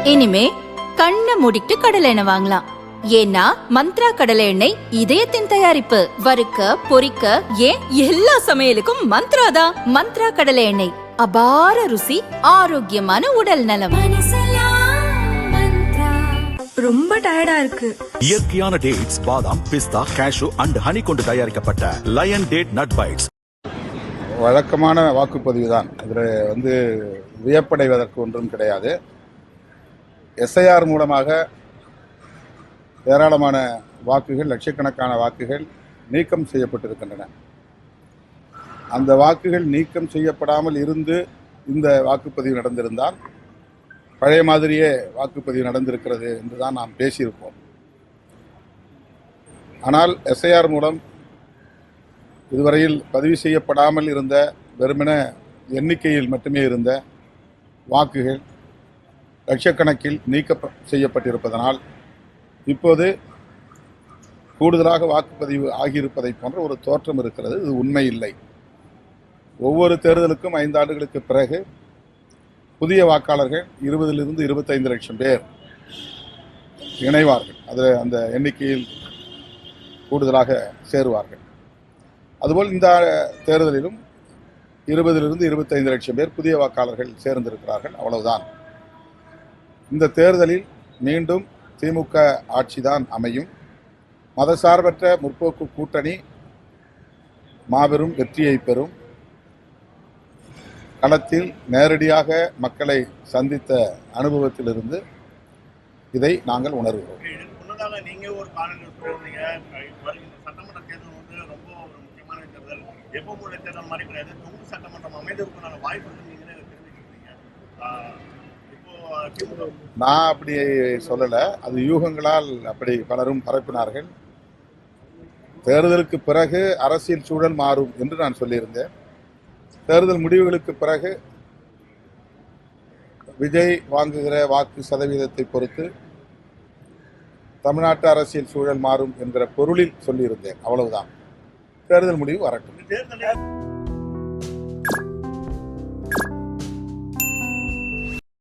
இனிமே கண்ணை மூடிட்டு கடலை எண்ணெய் வாங்கலாம். ஏன்னா மந்த்ரா கடலை எண்ணெய் இதயத்தின் தயாரிப்பு. வறுக்க பொரிக்க ஏன் எல்லா சமையலுக்கும் மந்த்ரா தான். மந்த்ரா கடலை எண்ணெய், அபார ருசி, ஆரோக்கியமான உடல் நலம். ரொம்ப டயர்டா இருக்கு. இயற்கையான டேட்ஸ், பாதாம், பிஸ்தா, கேஷு அண்ட் ஹனி கொண்டு தயாரிக்கப்பட்ட லயன் டேட் நட் பைட்ஸ். வழக்கமான வாக்குப்பதிவு தான். இதில் வியப்படைவதற்கு ஒன்றும் கிடையாது. எஸ்ஐஆர் மூலமாக ஏராளமான வாக்குகள், லட்சக்கணக்கான வாக்குகள் நீக்கம் செய்யப்பட்டிருக்கின்றன. அந்த வாக்குகள் நீக்கம் செய்யப்படாமல் இருந்து இந்த வாக்குப்பதிவு நடந்திருந்தால் பழைய மாதிரியே வாக்குப்பதிவு நடந்திருக்கிறது என்று தான் நாம் பேசியிருப்போம். ஆனால் எஸ்ஐஆர் மூலம் இதுவரையில் பதிவு செய்யப்படாமல் இருந்த வெறுமன எண்ணிக்கையில் மட்டுமே இருந்த வாக்குகள் லட்சக்கணக்கில் நீக்க செய்யப்பட்டிருப்பதனால் இப்போது கூடுதலாக வாக்குப்பதிவு ஆகியிருப்பதை போன்ற ஒரு தோற்றம் இருக்கிறது. இது உண்மை இல்லை. ஒவ்வொரு தேர்தலுக்கும் 5 ஆண்டுகளுக்கு பிறகு புதிய வாக்காளர்கள் 20 to 25 லட்சம் பேர் இணைவார்கள். அதில் அந்த எண்ணிக்கையில் கூடுதலாக சேருவார்கள். அதுபோல் இந்த தேர்தலிலும் 20 to 25 லட்சம் பேர் புதிய வாக்காளர்கள் சேர்ந்திருக்கிறார்கள். அவ்வளவுதான். இந்த தேர்தலில் மீண்டும் திமுக ஆட்சிதான் அமையும். மதசார்பற்ற முற்போக்கு கூட்டணி மாபெரும் வெற்றியை பெறும். களத்தில் நேரடியாக மக்களை சந்தித்த அனுபவத்திலிருந்து இதை நாங்கள் உணர்கிறோம். நான் அப்படி சொல்லலை. அது யூகங்களால் அப்படி பலரும் பரப்பினார்கள். தேர்தலுக்கு பிறகு அரசியல் சூழல் மாறும் என்று நான் சொல்லியிருந்தேன். தேர்தல் முடிவுகளுக்கு பிறகு விஜய் வாங்குகிற வாக்கு சதவீதத்தை பொறுத்து தமிழ்நாட்டு அரசியல் சூழல் மாறும் என்கிற பொருளில் சொல்லியிருந்தேன். அவ்வளவுதான். தேர்தல் முடிவு வரட்டும்.